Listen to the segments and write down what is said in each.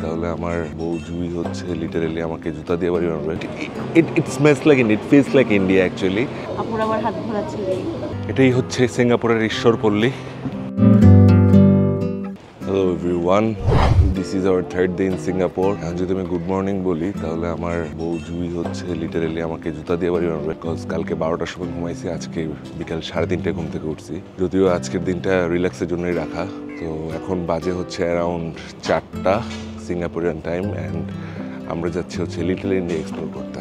তাহলে আমার বউ জুই হচ্ছে লিটারালি আমাকে জুতা দিয়ে বাড়ি মারবে। It smells like it feels like India actually. আপুর আমার হাত ধরাচ্ছিল। এটাই হচ্ছে সিঙ্গাপুরের ঈশ্বরপল্লী। Hello everyone, this is our third day in Singapore. এখন যদি আমি গুড মর্নিং বলি তাহলে আমার বউ জুই হচ্ছে লিটারালি আমাকে জুতা দিয়ে বাড়ি মারবে। বিকজ কালকে 12টার সময় ঘুমাইছি, আজকে বিকাল 3:30টায় ঘুম থেকে উঠছি। যদিও আজকের দিনটা রিল্যাক্সের জন্যই রাখা। তো এখন বাজে হচ্ছে অ্যারাউন্ড 4টা সিঙ্গাপুরিয়ান টাইম অ্যান্ড আমরা যাচ্ছি হচ্ছে লিটল ইন্ডিয়া এক্সপ্লোর করতে।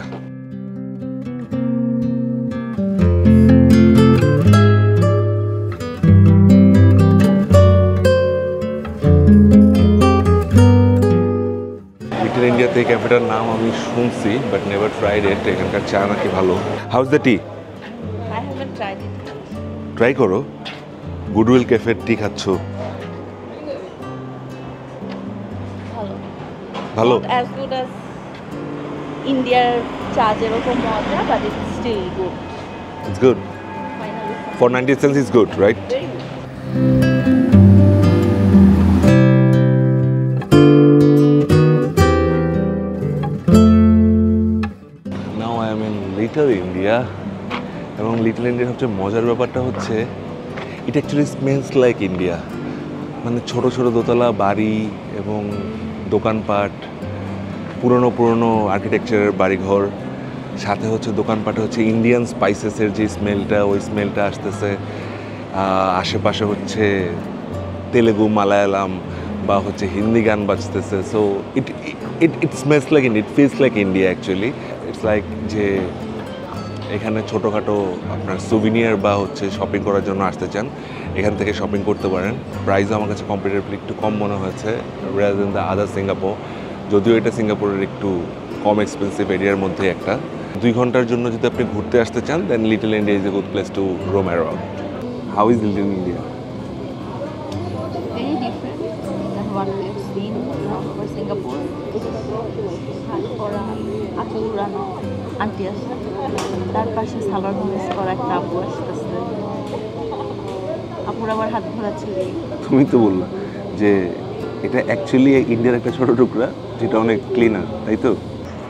লিটল ইন্ডিয়াতে এই ক্যাফেটার নাম আমি শুনছি বাট নেভার ট্রাইড ইট। এখানকার চা নাকি ভালো। House the T? I haven't tried it. Try করো। গুডউইল ক্যাফের টি খাচ্ছ, ভালো? Not as good as Indiaর চা যেরকম মজা, but it's still good. It's good. Finally. For 90 cents it's good, right? Very good. Now I am in Little India. এবং little ইন্ডিয়ার সবচেয়ে মজার ব্যাপারটা হচ্ছে it actually smells like India. মানে ছোট ছোট দোতলা বাড়ি এবং দোকানপাট, পুরনো পুরনো আর্কিটেকচারের বাড়িঘর, সাথে হচ্ছে দোকানপাটে হচ্ছে ইন্ডিয়ান স্পাইসেসের যে স্মেলটা, ওই স্মেলটা আসতেছে। আশেপাশে হচ্ছে তেলেগু, মালায়ালাম বা হচ্ছে হিন্দি গান বাজতেছে। So it smells like India, it feels like India actually. It's like যে এখানে ছোটোখাটো আপনার সুভিনিয়ার বা হচ্ছে শপিং করার জন্য আসতে চান, এখান থেকে শপিং করতে পারেন। প্রাইসও আমার কাছে কম্পারেটিভলি একটু কম মনে হয়েছে rather than the other Singapore. যদিও এটা সিঙ্গাপুরের একটু কম এক্সপেন্সিভ এরিয়ার মধ্যে একটা। 2 ঘন্টার জন্য যদি আপনি ঘুরতে আসতে চান then Little India is a good place to roam around. How is Little India? Very different than what we have seen for Singapore. হাত করা, আঁচল উড়ানো আন্টি আসে, তার পাশে সালোয়ার কামিজ করা একটা আপু আসতেছে। আপুর আমার হাত ধরাচ্ছিল। তুমি তো বললা যে এটা অ্যাকচুয়ালি ইন্ডিয়ার একটা ছোটো টুকরা যেটা অনেক ক্লিনার, তাই তো?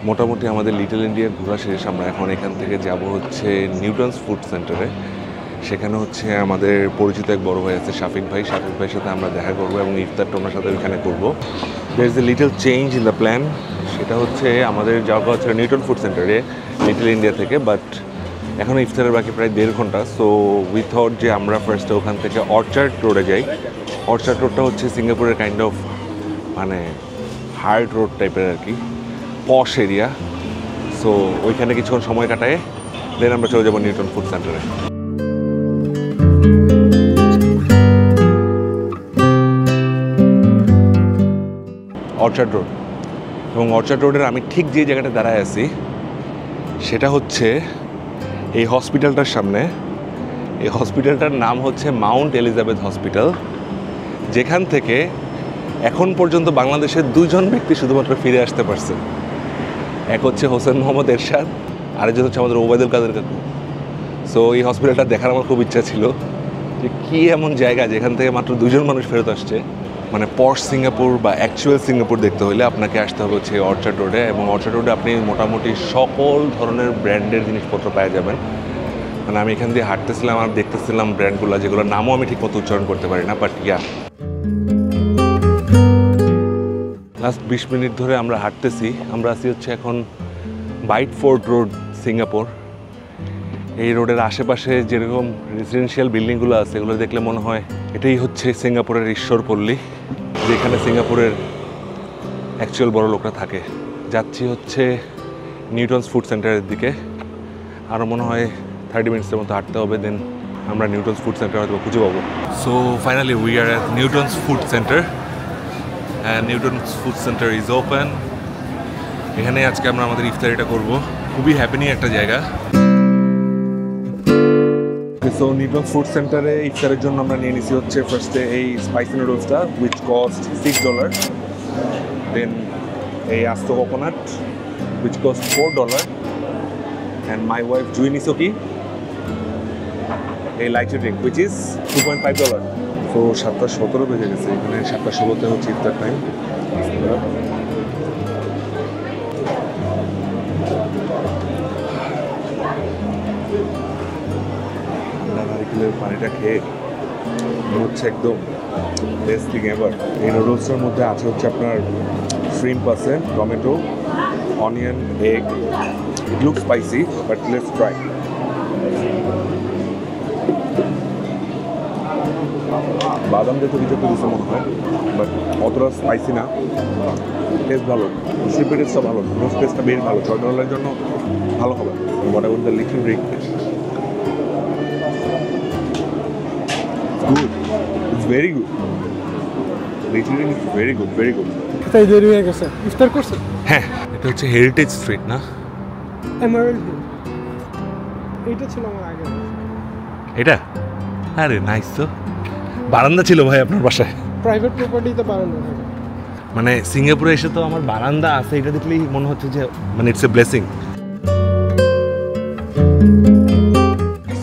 মোটামুটি আমাদের লিটল ইন্ডিয়া ঘোরা শেষ। আমরা এখন এখান থেকে যাব হচ্ছে নিউটনস ফুড সেন্টারে। সেখানে হচ্ছে আমাদের পরিচিত এক বড় ভাই আছে শাফিক ভাই। শাফিক ভাইয়ের সাথে আমরা দেখা করবো এবং ইফতারটা ওনার সাথে ওইখানে করবো। There is a little change in the plan. সেটা হচ্ছে আমাদের যাওয়া হচ্ছে নিউটন ফুড সেন্টারে লিটল ইন্ডিয়া থেকে, বাট এখনও ইফতারের বাকি প্রায় 1.5 ঘন্টা। সো উই থট যে আমরা ফার্স্টে ওখান থেকে অর্চার্ড রোডে যাই। অর্চার্ড রোডটা হচ্ছে সিঙ্গাপুরের কাইন্ড অফ মানে হার্ড রোড টাইপের আর কি, পশ এরিয়া। সো ওইখানে কিছুক্ষণ সময় কাটায় দেন আমরা চলে যাবো নিউটন ফুড সেন্টারে। অর্চার্ড রোড, এবং অর্চার্ড রোডের আমি ঠিক যে জায়গাটা দাঁড়ায় আছি সেটা হচ্ছে এই হসপিটালটার সামনে। এই হসপিটালটার নাম হচ্ছে মাউন্ট এলিজাবেথ হসপিটাল, যেখান থেকে এখন পর্যন্ত বাংলাদেশের 2 জন ব্যক্তি শুধুমাত্র ফিরে আসতে পারছে। এক হচ্ছে হোসেন মোহাম্মদ এরশাদ, আরেকজন হচ্ছে আমাদের ওবায়দুল কাদের কাকু। সো এই হসপিটালটা দেখার আমার খুব ইচ্ছা ছিল যে কী এমন জায়গা যেখান থেকে মাত্র 2 জন মানুষ ফেরত আসছে। মানে পশ সিঙ্গাপুর বা অ্যাকচুয়াল সিঙ্গাপুর দেখতে হলে আপনাকে আসতে হবে হচ্ছে অর্চার্ড রোডে, এবং অর্চার্ড রোডে আপনি মোটামুটি সকল ধরনের ব্র্যান্ডের জিনিসপত্র পাওয়া যাবেন। মানে আমি এখান দিয়ে হাঁটতেছিলাম আর দেখতেছিলাম ব্র্যান্ডগুলো, যেগুলোর নামও আমি ঠিক মতো উচ্চারণ করতে পারি না, বাট ইয়া। লাস্ট 20 মিনিট ধরে আমরা হাঁটতেছি। আমরা আছি হচ্ছে এখন বাইট ফোর্ট রোড সিঙ্গাপুর। এই রোডের আশেপাশে যেরকম রেসিডেন্সিয়াল বিল্ডিংগুলো আছে এগুলো দেখলে মনে হয় এটাই হচ্ছে সিঙ্গাপুরের ঈশ্বরপল্লী, যেখানে সিঙ্গাপুরের অ্যাকচুয়াল বড় লোকরা থাকে। যাচ্ছি হচ্ছে নিউটনস ফুড সেন্টারের দিকে। আরও মনে হয় 30 মিনিটসের মতো হাঁটতে হবে, দেন আমরা নিউটনস ফুড সেন্টার হয়তো খুঁজে পাবো। So finally we are at Newton's food centre and Newton's food centre is open. এখানে আজকে আমরা আমাদের ইফতারিটা করবো। খুবই হ্যাপেনিং একটা জায়গা। সো নিউটন ফুড সেন্টারে ইফতারের জন্য আমরা নিয়ে নিছি হচ্ছে ফার্স্টে এই স্পাইসি নুডলসটা উইচ কস্ট $6, দেন এই আস্ত coconut which cost $4, and my wife Jui নিছো কি এই লাইট ড্রিঙ্ক উইচ ইজ $2.5। তো 7:17 বেজে গেছে, এখানে 7:16 হচ্ছে ইফতার টাইম। আর এটা খেয়ে মনে হচ্ছে একদম বেস্ট থিং এভার। এই নুডলসটার মধ্যে আছে হচ্ছে আপনার শ্রিম্প আছে, tomato, onion, egg. It look spicy but let's try. বাদাম দিয়ে তো কিছু একটা দিচ্ছে মনে হয়, বাট অতটা স্পাইসি না। টেস্ট ভালো, শ্রিম্পের টেস্টটা ভালো, রোস্ট টেস্টটা বেশ ভালো। $6 জন্য ভালো হবে। What about the little Rick? Good. It's very good. Literally, it's very good, very good. কোথায় দেরি হয়ে গেছে? ইফতার করছে? হ্যাঁ, এটা হচ্ছে হেরিটেজ স্ট্রিট না? Emerald Hill. এইটা ছিল আমার আগে। এটা? আরে নাইস তো। বারান্দা ছিল ভাই আপনার বাসায়? প্রাইভেট প্রপার্টিতে বারান্দা থাকে। মানে সিঙ্গাপুরে এসে তো আমার বারান্দা আছে, এটা দেখলেই মনে হচ্ছে যে মানে it's a blessing.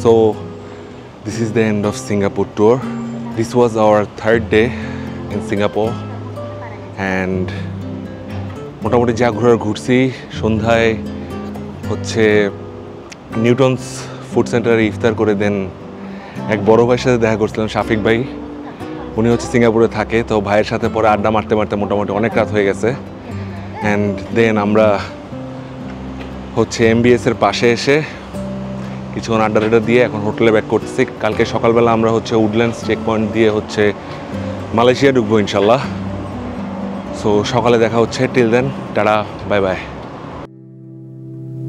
So this is the end of Singapore tour. This was our third day in Singapore and মোটামুটি যা ঘুরছি। সন্ধ্যায় হচ্ছে নিউটনস ফুড সেন্টারে ইফতার করে দেন এক বড় ভাইয়ের সাথে দেখা করছিলাম, শাফিক ভাই। উনি হচ্ছে সিঙ্গাপুরে থাকে, তো ভাইয়ের সাথে পরে আড্ডা মারতে মারতে মোটামুটি অনেক রাত হয়ে গেছে। অ্যান্ড দেন আমরা হচ্ছে MBS-এর পাশে এসে কিছুক্ষণ আড্ডা দিয়ে এখন হোটেলে ব্যাক করতেছি। কালকে সকালবেলা আমরা হচ্ছে উডল্যান্ডস চেক পয়েন্ট দিয়ে হচ্ছে মালয়েশিয়া ঢুকবো ইনশাল্লাহ। সো সকালে দেখা হচ্ছে। Till then tata, bye by.